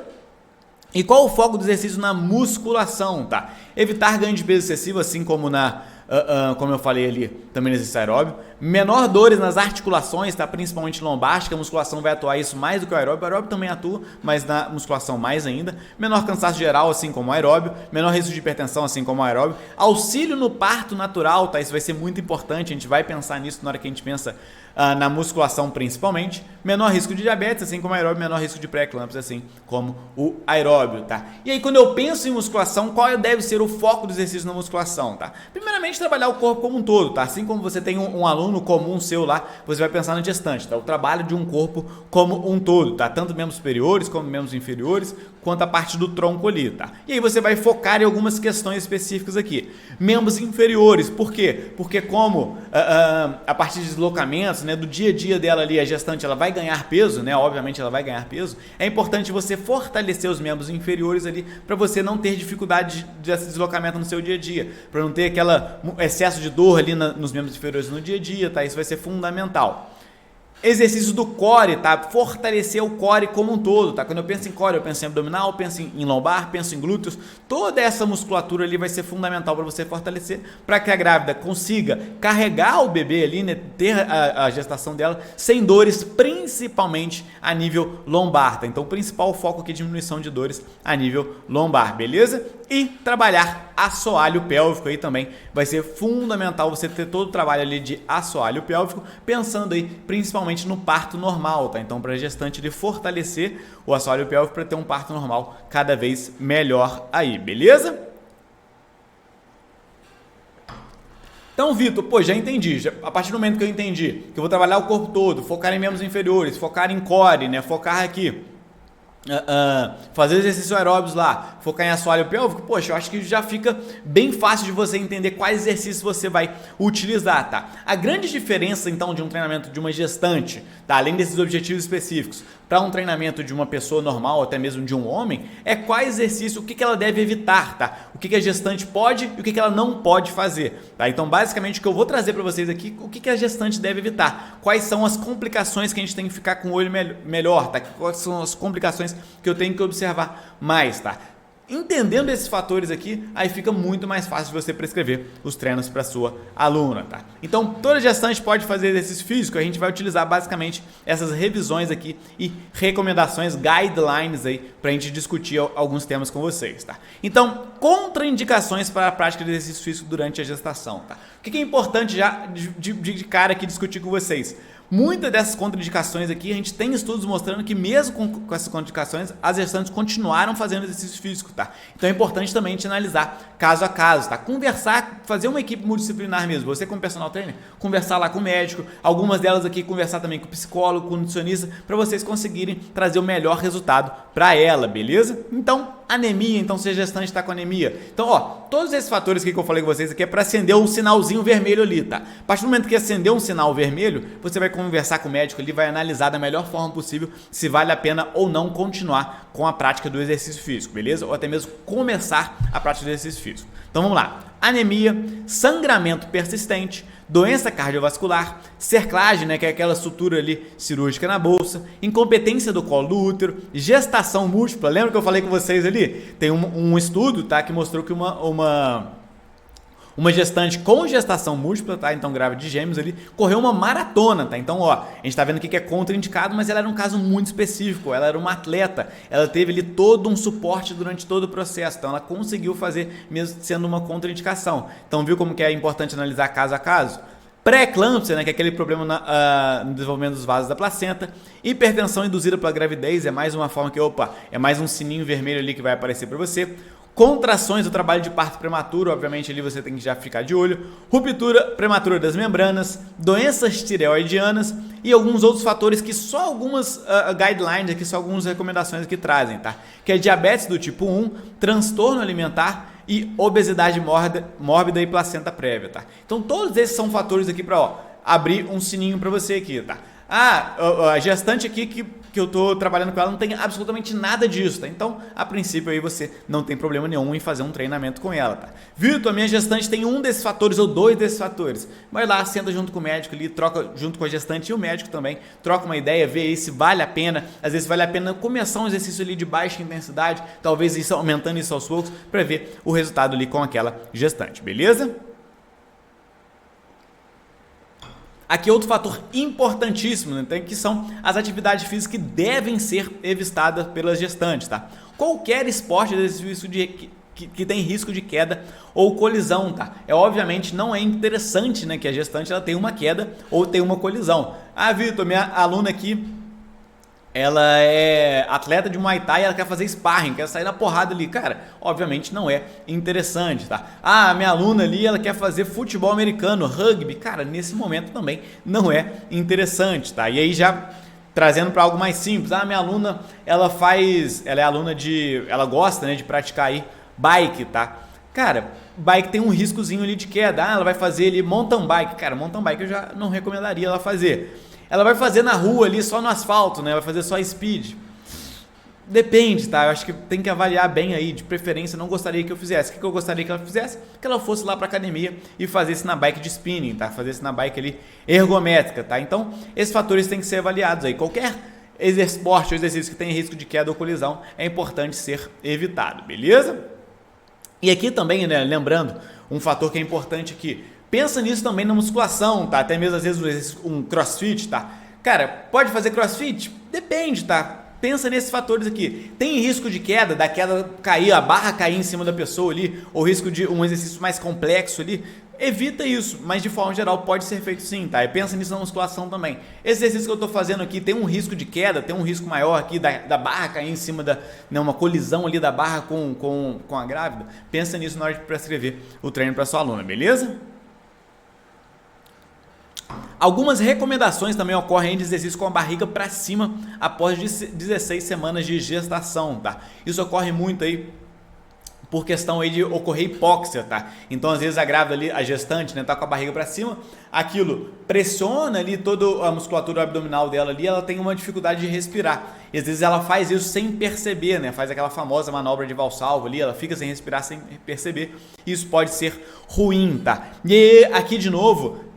E qual o foco do exercício na musculação, tá? Evitar ganho de peso excessivo, assim como como eu falei ali, também no exercício aeróbio. Menor dores nas articulações, tá? Principalmente lombar, que a musculação vai atuar isso mais do que o aeróbio. O aeróbio também atua, mas na musculação mais ainda. Menor cansaço geral, assim como o aeróbio. Menor risco de hipertensão, assim como o aeróbio. Auxílio no parto natural, tá? Isso vai ser muito importante, a gente vai pensar nisso na hora que a gente pensa na musculação principalmente. Menor risco de diabetes, assim como o aeróbio. Menor risco de pré-eclâmpsia, assim como o aeróbio, tá? E aí, quando eu penso em musculação, qual deve ser o foco do exercício na musculação, tá? Primeiramente, trabalhar o corpo como um todo, tá? Assim como você tem um aluno comum seu lá, você vai pensar na gestante, tá? O trabalho de um corpo como um todo, tá? Tanto membros superiores como membros inferiores, quanto a parte do tronco ali, tá? E aí você vai focar em algumas questões específicas aqui. Membros inferiores, por quê? Porque como a partir de deslocamentos, né, do dia a dia dela ali, a gestante ela vai ganhar peso, né? Obviamente ela vai ganhar peso. É importante você fortalecer os membros inferiores ali para você não ter dificuldade desse deslocamento no seu dia a dia, para não ter aquele excesso de dor ali nos membros inferiores no dia a dia, tá? Isso vai ser fundamental. Exercício do core, tá? Fortalecer o core como um todo, tá? Quando eu penso em core, eu penso em abdominal, penso em lombar, penso em glúteos. Toda essa musculatura ali vai ser fundamental para você fortalecer, para que a grávida consiga carregar o bebê ali, né? Ter a gestação dela sem dores, principalmente a nível lombar, tá? Então o principal foco aqui é diminuição de dores a nível lombar, beleza? E trabalhar assoalho pélvico aí também vai ser fundamental você ter todo o trabalho ali de assoalho pélvico, pensando aí principalmente no parto normal, tá? Então para a gestante ele fortalecer o assoalho pélvico para ter um parto normal cada vez melhor aí, beleza? Então, Vitor, pô, já entendi. A partir do momento que eu entendi que eu vou trabalhar o corpo todo, focar em membros inferiores, focar em core, né? Focar aqui. Fazer exercícios aeróbicos lá, focar em assoalho pélvico, poxa, eu acho que já fica bem fácil de você entender quais exercícios você vai utilizar, tá? A grande diferença, então, de um treinamento de uma gestante, tá? Além desses objetivos específicos, para um treinamento de uma pessoa normal, ou até mesmo de um homem, é qual exercício, o que ela deve evitar, tá? O que a gestante pode e o que ela não pode fazer, tá? Então, basicamente, o que eu vou trazer para vocês aqui, o que a gestante deve evitar, quais são as complicações que a gente tem que ficar com o olho melhor, tá? Quais são as complicações que eu tenho que observar mais, tá? Entendendo esses fatores aqui, aí fica muito mais fácil de você prescrever os treinos para sua aluna, tá? Então, toda gestante pode fazer exercício físico, a gente vai utilizar basicamente essas revisões aqui e recomendações, guidelines aí, para a gente discutir alguns temas com vocês, tá? Então, contraindicações para a prática de exercício físico durante a gestação, tá? O que é importante já de cara aqui discutir com vocês? Muitas dessas contraindicações aqui, a gente tem estudos mostrando que mesmo com essas contraindicações, as gestantes continuaram fazendo exercício físico, tá? Então é importante também a gente analisar caso a caso, tá? Conversar, fazer uma equipe multidisciplinar mesmo. Você como personal trainer, conversar lá com o médico, algumas delas aqui conversar também com o psicólogo, com o nutricionista, para vocês conseguirem trazer o melhor resultado para ela, beleza? Então, anemia, então se a gestante está com anemia. Então, ó, todos esses fatores que eu falei com vocês aqui é para acender um sinalzinho vermelho ali, tá? A partir do momento que acender um sinal vermelho, você vai conversar com o médico, ele vai analisar da melhor forma possível se vale a pena ou não continuar com a prática do exercício físico, beleza? Ou até mesmo começar a prática do exercício físico. Então vamos lá. Anemia, sangramento persistente, doença cardiovascular, cerclagem, né, que é aquela sutura ali cirúrgica na bolsa, incompetência do colo do útero, gestação múltipla. Lembra que eu falei com vocês ali? Tem um estudo, tá, que mostrou que uma gestante com gestação múltipla, tá? Então grávida de gêmeos ali, correu uma maratona, tá? Então, ó, a gente tá vendo aqui que é contraindicado, mas ela era um caso muito específico, ela era uma atleta, ela teve ali todo um suporte durante todo o processo, então ela conseguiu fazer mesmo sendo uma contraindicação. Então, viu como que é importante analisar caso a caso? Pré-eclâmpsia, né, que é aquele problema no desenvolvimento dos vasos da placenta. Hipertensão induzida pela gravidez, é mais uma forma que, é mais um sininho vermelho ali que vai aparecer para você. Contrações do trabalho de parto prematuro, obviamente ali você tem que já ficar de olho. Ruptura prematura das membranas, doenças tireoidianas e alguns outros fatores que só algumas guidelines aqui, só algumas recomendações aqui trazem, tá? Que é diabetes do tipo 1, transtorno alimentar e obesidade mórbida e placenta prévia, tá? Então todos esses são fatores aqui para abrir um sininho para você aqui, tá? A gestante aqui que eu tô trabalhando com ela não tem absolutamente nada disso, tá? Então, a princípio aí você não tem problema nenhum em fazer um treinamento com ela, tá? Vitor, a minha gestante tem um desses fatores ou dois desses fatores. Vai lá, senta junto com o médico ali, troca junto com a gestante e o médico também, troca uma ideia, vê aí se vale a pena, às vezes vale a pena começar um exercício ali de baixa intensidade, talvez isso aumentando isso aos poucos, para ver o resultado ali com aquela gestante, beleza? Aqui outro fator importantíssimo, né, que são as atividades físicas que devem ser evitadas pelas gestantes, tá? Qualquer esporte de exercício que tem risco de queda ou colisão, tá? Obviamente não é interessante, né, que a gestante ela tenha uma queda ou tenha uma colisão. Vitor, minha aluna aqui ela é atleta de Muay Thai e ela quer fazer sparring, quer sair na porrada ali. Cara, obviamente não é interessante, tá? Ah, minha aluna ali, ela quer fazer futebol americano, rugby. Cara, nesse momento também não é interessante, tá? E aí já trazendo para algo mais simples. Ah, minha aluna, ela é aluna ela gosta, né, de praticar aí bike, tá? Cara, bike tem um riscozinho ali de queda. Ah, ela vai fazer ali mountain bike. Cara, mountain bike eu já não recomendaria ela fazer. Ela vai fazer na rua ali, só no asfalto, né? Vai fazer só speed. Depende, tá? Eu acho que tem que avaliar bem aí. De preferência, não gostaria que eu fizesse. O que eu gostaria que ela fizesse? Que ela fosse lá pra academia e fazesse na bike de spinning, tá? Fazesse na bike ali ergométrica, tá? Então, esses fatores têm que ser avaliados aí. Qualquer esporte ou exercício que tenha risco de queda ou colisão é importante ser evitado, beleza? E aqui também, né, lembrando, um fator que é importante aqui. Pensa nisso também na musculação, tá? Até mesmo às vezes um crossfit, tá? Cara, pode fazer crossfit? Depende, tá? Pensa nesses fatores aqui. Tem risco de queda, da queda cair, a barra cair em cima da pessoa ali, ou risco de um exercício mais complexo ali. Evita isso, mas de forma geral pode ser feito sim, tá? E pensa nisso na musculação também. Esse exercício que eu tô fazendo aqui tem um risco de queda, tem um risco maior aqui da barra cair em cima né, uma colisão ali da barra com a grávida. Pensa nisso na hora de prescrever o treino para sua aluna, beleza? Algumas recomendações também ocorrem de exercício com a barriga para cima após 16 semanas de gestação, tá? Isso ocorre muito aí por questão aí de ocorrer hipóxia, tá? Então, às vezes a grávida ali, a gestante, né, tá com a barriga para cima, aquilo pressiona ali toda a musculatura abdominal dela ali, ela tem uma dificuldade de respirar. E às vezes ela faz isso sem perceber, né? Faz aquela famosa manobra de valsalva ali, ela fica sem respirar, sem perceber. Isso pode ser ruim, tá? E aqui de novo,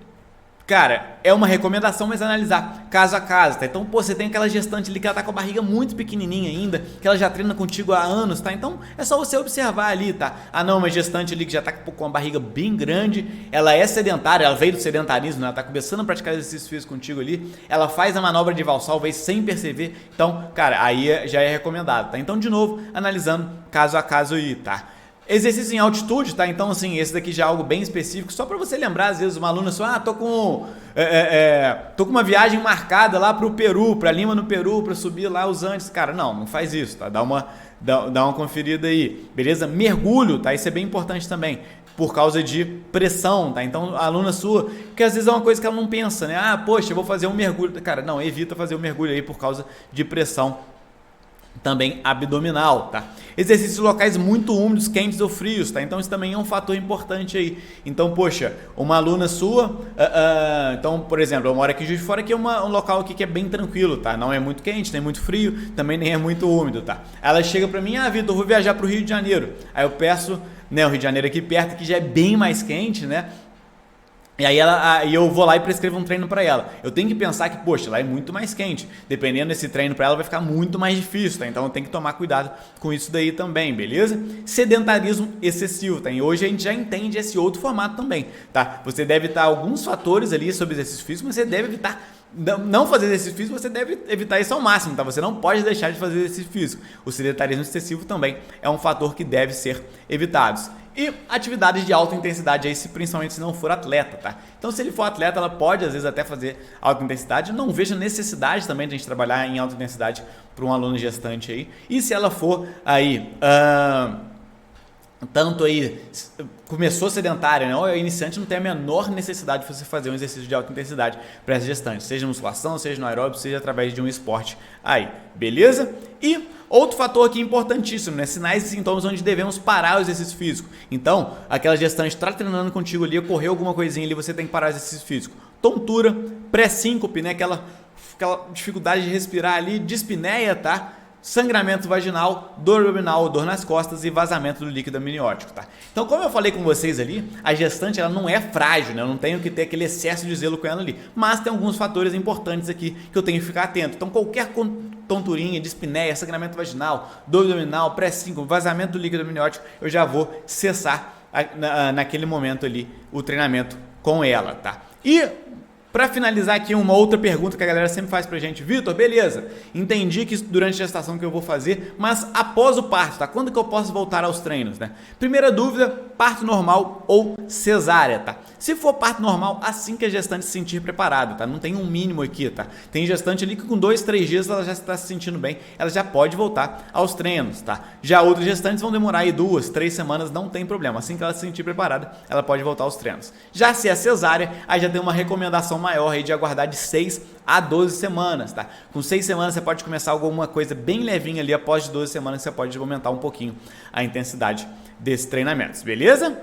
cara, é uma recomendação, mas analisar caso a caso, tá? Então, pô, você tem aquela gestante ali que ela tá com a barriga muito pequenininha ainda, que ela já treina contigo há anos, tá? Então, é só você observar ali, tá? Ah, não, uma gestante ali que já tá com a barriga bem grande, ela é sedentária, ela veio do sedentarismo, né? Ela tá começando a praticar exercício físico contigo ali, ela faz a manobra de valsalva aí sem perceber, então, cara, aí já é recomendado, tá? Então, de novo, analisando caso a caso aí, tá? Exercício em altitude, tá? Então, assim, esse daqui já é algo bem específico, só para você lembrar, às vezes, uma aluna só, tô com uma viagem marcada lá pro Peru, para Lima no Peru, para subir lá os Andes. Cara, não faz isso, tá? Dá uma conferida aí, beleza? Mergulho, tá? Isso é bem importante também, por causa de pressão, tá? Então, a aluna sua, que às vezes é uma coisa que ela não pensa, né? Ah, poxa, eu vou fazer um mergulho. Cara, não, evita fazer o mergulho aí por causa de pressão também abdominal, tá? Exercícios locais muito úmidos, quentes ou frios, tá? Então isso também é um fator importante aí. Então, poxa, uma aluna sua, então, por exemplo, eu moro aqui em Juiz de Fora, que é um local aqui que é bem tranquilo, tá? Não é muito quente, nem muito frio, também nem é muito úmido, tá? Ela chega pra mim, Vitor, eu vou viajar pro Rio de Janeiro. Aí eu peço, né, o Rio de Janeiro aqui perto, que já é bem mais quente, né? E aí eu vou lá e prescrevo um treino para ela. Eu tenho que pensar que, poxa, lá é muito mais quente. Dependendo desse treino para ela vai ficar muito mais difícil, tá? Então eu tenho que tomar cuidado com isso daí também, beleza? Sedentarismo excessivo, tá? E hoje a gente já entende esse outro formato também, tá? Você deve evitar alguns fatores ali sobre exercício físico, mas você deve evitar não fazer exercício físico, você deve evitar isso ao máximo, tá? Você não pode deixar de fazer exercício físico. O sedentarismo excessivo também é um fator que deve ser evitado. E atividades de alta intensidade aí, principalmente se não for atleta, tá? Então, se ele for atleta, ela pode, às vezes, até fazer alta intensidade. Eu não vejo necessidade também de a gente trabalhar em alta intensidade para um aluno gestante aí. E se ela for aí, tanto aí, começou sedentária, né? Ou é iniciante, não tem a menor necessidade de você fazer um exercício de alta intensidade para essa gestante, seja musculação, seja no aeróbico, seja através de um esporte aí, beleza? E outro fator aqui importantíssimo, né? Sinais e sintomas onde devemos parar o exercício físico. Então, aquela gestante está treinando contigo ali, ocorreu alguma coisinha ali, você tem que parar o exercício físico. Tontura, pré-síncope, né? Aquela dificuldade de respirar ali, dispneia, tá? Sangramento vaginal, dor abdominal, dor nas costas e vazamento do líquido amniótico, tá? Então, como eu falei com vocês ali, a gestante ela não é frágil, né? Eu não tenho que ter aquele excesso de zelo com ela ali, mas tem alguns fatores importantes aqui que eu tenho que ficar atento. Então, qualquer tonturinha, dispneia, sangramento vaginal, dor abdominal, pré-síncope, vazamento do líquido amniótico, eu já vou cessar naquele momento ali o treinamento com ela, tá? E Para finalizar aqui, uma outra pergunta que a galera sempre faz pra gente. Vitor, beleza, entendi que durante a gestação que eu vou fazer, mas após o parto, tá? Quando que eu posso voltar aos treinos, né? Primeira dúvida, parto normal ou cesárea, tá? Se for parto normal, assim que a gestante se sentir preparada, tá? Não tem um mínimo aqui, tá? Tem gestante ali que com 2, 3 dias ela já está se sentindo bem, ela já pode voltar aos treinos, tá? Já outras gestantes vão demorar aí 2, 3 semanas, não tem problema. Assim que ela se sentir preparada, ela pode voltar aos treinos. Já se é cesárea, aí já tem uma recomendação maior aí de aguardar de 6 a 12 semanas, tá? Com 6 semanas você pode começar alguma coisa bem levinha ali, após 12 semanas você pode aumentar um pouquinho a intensidade desses treinamentos, beleza?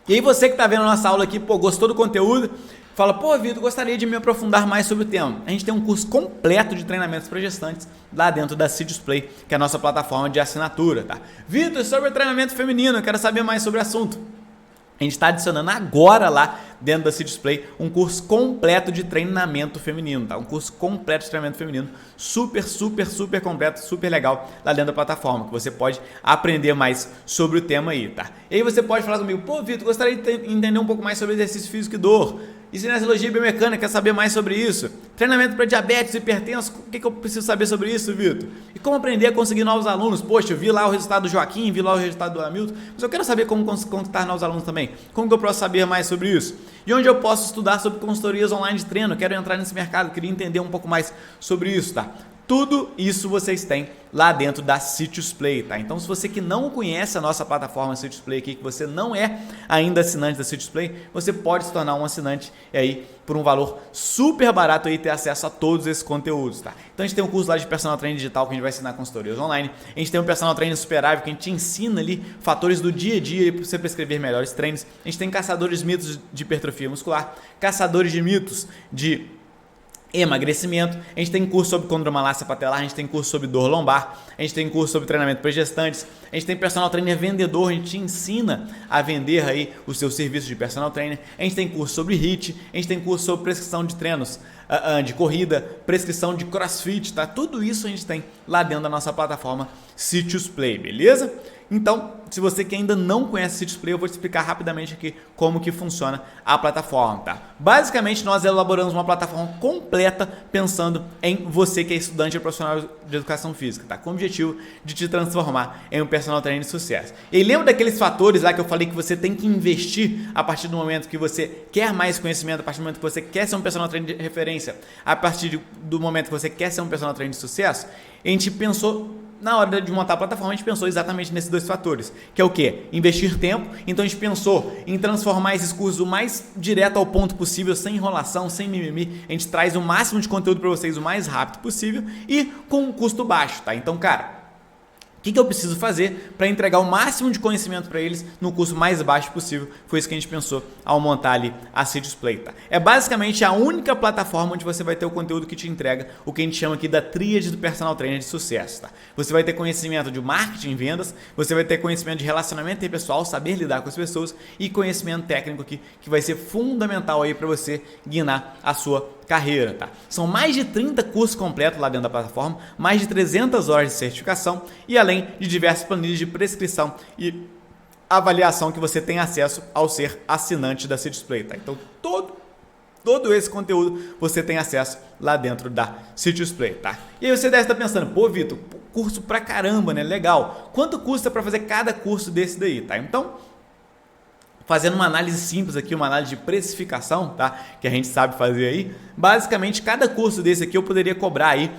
E aí você que tá vendo a nossa aula aqui, pô, gostou do conteúdo? Fala, pô, Vitor, gostaria de me aprofundar mais sobre o tema. A gente tem um curso completo de treinamentos para gestantes lá dentro da Sítios Play, que é a nossa plataforma de assinatura, tá? Vitor, sobre treinamento feminino, eu quero saber mais sobre o assunto. A gente está adicionando agora lá dentro da Sítios Play um curso completo de treinamento feminino, tá? Um curso completo de treinamento feminino, super completo, super legal lá dentro da plataforma, que você pode aprender mais sobre o tema aí, tá? E aí você pode falar comigo, pô, Vitor, gostaria de entender um pouco mais sobre exercício físico e dor, e cinesiologia e biomecânica, quer saber mais sobre isso? Treinamento para diabetes, hipertenso, o que eu preciso saber sobre isso, Vitor? E como aprender a conseguir novos alunos? Poxa, eu vi lá o resultado do Joaquim, vi lá o resultado do Hamilton, mas eu quero saber como conquistar novos alunos também. Como que eu posso saber mais sobre isso? E onde eu posso estudar sobre consultorias online de treino? Quero entrar nesse mercado, queria entender um pouco mais sobre isso, tá? Tudo isso vocês têm lá dentro da Sítios Play, tá? Então, se você que não conhece a nossa plataforma Sítios Play aqui, que você não é ainda assinante da Sítios Play, você pode se tornar um assinante e aí, por um valor super barato aí, ter acesso a todos esses conteúdos, tá? Então, a gente tem um curso lá de personal training digital que a gente vai ensinar consultorias online. A gente tem um personal training superável que a gente ensina ali fatores do dia a dia para você prescrever melhores treinos. A gente tem caçadores de mitos de hipertrofia muscular, caçadores de mitos de emagrecimento, a gente tem curso sobre condromalácia patelar, a gente tem curso sobre dor lombar, a gente tem curso sobre treinamento para gestantes, a gente tem personal trainer vendedor, a gente te ensina a vender aí o seu serviço de personal trainer, a gente tem curso sobre HIIT, a gente tem curso sobre prescrição de treinos de corrida, prescrição de crossfit, tá? Tudo isso a gente tem lá dentro da nossa plataforma Sítios Play, beleza? Então, se você que ainda não conhece Sítios Play, eu vou te explicar rapidamente aqui como que funciona a plataforma, tá? Basicamente, nós elaboramos uma plataforma completa pensando em você que é estudante e profissional de educação física, tá? Com o objetivo de te transformar em um personal trainer de sucesso. E lembra daqueles fatores lá que eu falei que você tem que investir a partir do momento que você quer mais conhecimento, a partir do momento que você quer ser um personal trainer de referência, a partir do momento que você quer ser um personal trainer de sucesso? A gente pensou... Na hora de montar a plataforma, a gente pensou exatamente nesses dois fatores, que é o quê? Investir tempo. Então a gente pensou em transformar esses cursos o mais direto ao ponto possível, sem enrolação, sem mimimi. A gente traz o máximo de conteúdo para vocês o mais rápido possível e com um custo baixo, tá? Então, cara, o que eu preciso fazer para entregar o máximo de conhecimento para eles no custo mais baixo possível? Foi isso que a gente pensou ao montar ali a Sítios Play, tá? É basicamente a única plataforma onde você vai ter o conteúdo que te entrega o que a gente chama aqui da tríade do personal trainer de sucesso, tá? Você vai ter conhecimento de marketing e vendas, você vai ter conhecimento de relacionamento interpessoal, saber lidar com as pessoas e conhecimento técnico aqui que vai ser fundamental aí para você guiar a sua carreira, tá? São mais de 30 cursos completos lá dentro da plataforma, mais de 300 horas de certificação e além de diversas planilhas de prescrição e avaliação que você tem acesso ao ser assinante da Sítios Play, tá? Então todo esse conteúdo você tem acesso lá dentro da Sítios Play, tá? E aí você deve estar pensando, pô, Vitor, curso pra caramba, né? Legal. Quanto custa para fazer cada curso desse daí, tá? Então, fazendo uma análise simples aqui, uma análise de precificação, tá? Que a gente sabe fazer aí. Basicamente, cada curso desse aqui eu poderia cobrar aí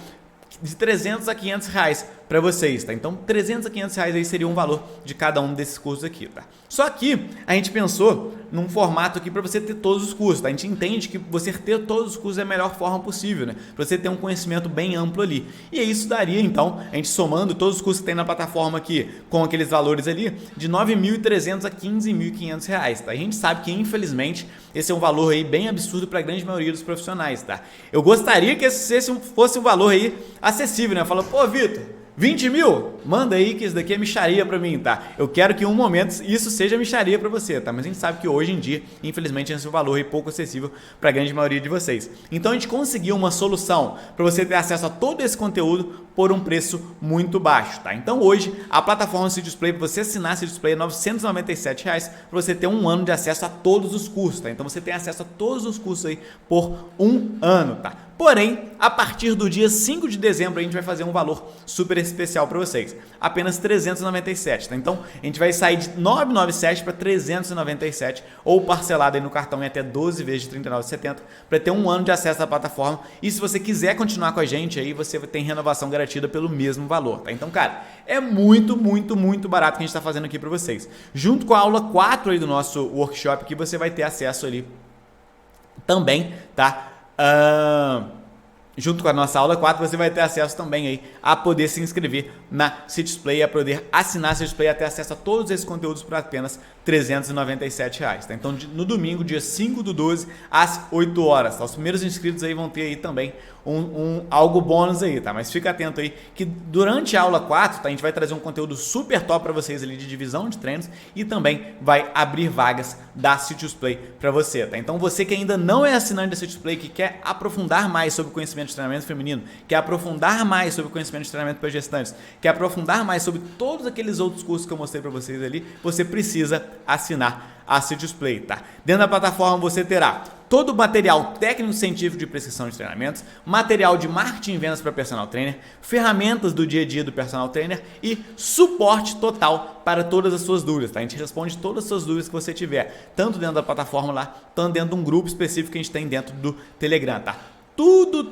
de 300 a 500 reais para vocês, tá? Então, 300 a 500 reais aí seria um valor de cada um desses cursos aqui, tá? Só que a gente pensou num formato aqui para você ter todos os cursos, tá? A gente entende que você ter todos os cursos é a melhor forma possível, né? Para você ter um conhecimento bem amplo ali. E isso daria, então, a gente somando todos os cursos que tem na plataforma aqui com aqueles valores ali, de 9.300 a 15.500 reais, tá? A gente sabe que, infelizmente, esse é um valor aí bem absurdo para a grande maioria dos profissionais, tá? Eu gostaria que esse fosse um valor aí acessível, né? Fala, pô, Vitor, 20 mil? Manda aí que isso daqui é mixaria pra mim, tá? Eu quero que em um momento isso seja mixaria pra você, tá? Mas a gente sabe que hoje em dia, infelizmente, esse é um valor pouco acessível pra grande maioria de vocês. Então a gente conseguiu uma solução pra você ter acesso a todo esse conteúdo por um preço muito baixo, tá? Então hoje a plataforma City Display, para você assinar City Display, é R$ 997 para você ter um ano de acesso a todos os cursos, tá? Então você tem acesso a todos os cursos aí por um ano, tá? Porém, a partir do dia 5 de dezembro a gente vai fazer um valor super especial para vocês, apenas 397, tá? Então a gente vai sair de 997 para 397 ou parcelado aí no cartão em até 12 vezes de R$ 39,70 para ter um ano de acesso à plataforma. E se você quiser continuar com a gente aí, você tem renovação garantida pelo mesmo valor, tá? Então, cara, é muito barato que a gente está fazendo aqui para vocês. Junto com a aula 4 aí do nosso workshop, que você vai ter acesso ali também, tá? Junto com a nossa aula 4, você vai ter acesso também aí a poder se inscrever na City Display, a poder assinar a City Display, a ter acesso a todos esses conteúdos por apenas R$ 397, tá? Então, no domingo, dia 5/12, às 8 horas, tá? Os primeiros inscritos aí vão ter aí também algo bônus aí, tá? Mas fica atento aí que durante a aula 4, tá? A gente vai trazer um conteúdo super top para vocês ali de divisão de treinos e também vai abrir vagas da City Display para você, tá? Então, você que ainda não é assinante da City Display, que quer aprofundar mais sobre o conhecimento de treinamento feminino, quer aprofundar mais sobre o conhecimento de treinamento para gestantes, quer aprofundar mais sobre todos aqueles outros cursos que eu mostrei para vocês ali, você precisa assinar a City Display, tá? Dentro da plataforma você terá todo o material técnico-científico de prescrição de treinamentos, material de marketing e vendas para personal trainer, ferramentas do dia a dia do personal trainer e suporte total para todas as suas dúvidas, tá? A gente responde todas as suas dúvidas que você tiver, tanto dentro da plataforma lá, tanto dentro de um grupo específico que a gente tem dentro do Telegram, tá? Tudo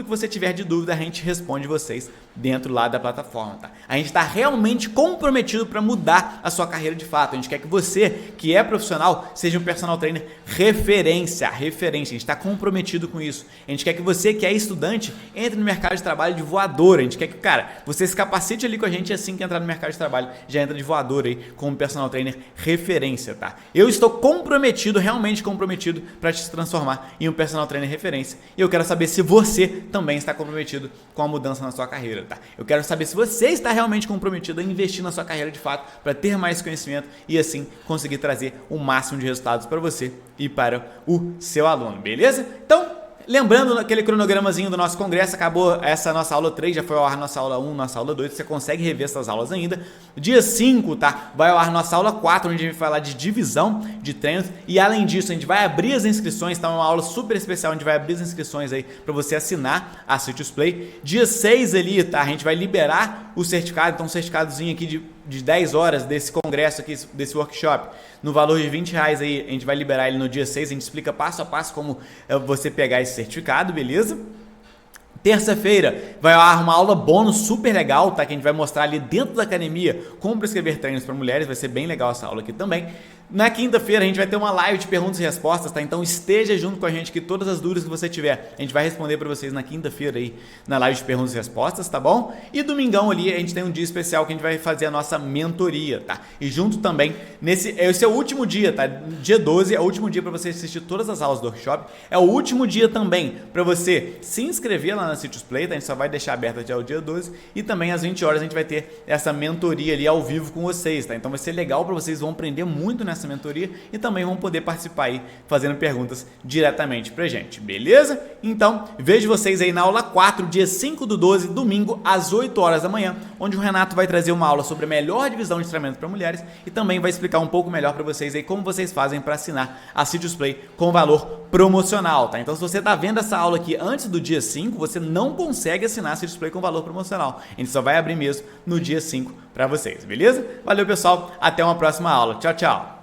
que você tiver de dúvida, a gente responde vocês dentro lá da plataforma, tá? A gente está realmente comprometido para mudar a sua carreira de fato. A gente quer que você, que é profissional, seja um personal trainer referência. A gente está comprometido com isso. A gente quer que você, que é estudante, entre no mercado de trabalho de voadora. A gente quer que, cara, você se capacite ali com a gente e assim que entrar no mercado de trabalho, já entra de voadora aí como personal trainer referência, tá? Eu estou comprometido, realmente comprometido, para te transformar em um personal trainer referência. E eu quero saber se você também está comprometido com a mudança na sua carreira, tá? Eu quero saber se você está realmente comprometido a investir na sua carreira de fato para ter mais conhecimento e assim conseguir trazer o máximo de resultados para você e para o seu aluno, beleza? Então, lembrando aquele cronogramazinho do nosso congresso, acabou essa nossa aula 3, já foi ao ar nossa aula 1, nossa aula 2, você consegue rever essas aulas ainda. Dia 5, tá? Vai ao ar nossa aula 4, onde a gente vai falar de divisão de treinos e além disso, a gente vai abrir as inscrições, tá? Uma aula super especial, a gente vai abrir as inscrições aí para você assinar a City Display. Dia 6 ali, tá? A gente vai liberar o certificado, então um certificadozinho aqui de 10 horas desse congresso aqui, desse workshop, no valor de R$20 aí, a gente vai liberar ele no dia 6, a gente explica passo a passo como você pegar esse certificado, beleza? Terça-feira vai ao ar uma aula bônus super legal, tá? Que a gente vai mostrar ali dentro da academia como prescrever treinos para mulheres, vai ser bem legal essa aula aqui também. Na quinta-feira a gente vai ter uma live de perguntas e respostas, tá? Então esteja junto com a gente que todas as dúvidas que você tiver, a gente vai responder para vocês na quinta-feira aí, na live de perguntas e respostas, tá bom? E domingão ali a gente tem um dia especial que a gente vai fazer a nossa mentoria, tá? E junto também, esse é o último dia, tá? Dia 12 é o último dia para você assistir todas as aulas do workshop, é o último dia também para você se inscrever lá na City Display, tá? A gente só vai deixar aberto até o dia 12 e também às 20 horas a gente vai ter essa mentoria ali ao vivo com vocês, tá? Então vai ser legal para vocês, vão aprender muito nessa mentoria e também vão poder participar aí fazendo perguntas diretamente pra gente, beleza? Então, vejo vocês aí na aula 4, dia 5/12, domingo, às 8 horas da manhã, onde o Renato vai trazer uma aula sobre a melhor divisão de treinamento para mulheres e também vai explicar um pouco melhor para vocês aí como vocês fazem para assinar a City Display com valor promocional, tá? Então, se você tá vendo essa aula aqui antes do dia 5, você não consegue assinar a City Display com valor promocional. A gente só vai abrir mesmo no dia 5 para vocês, beleza? Valeu, pessoal. Até uma próxima aula. Tchau, tchau.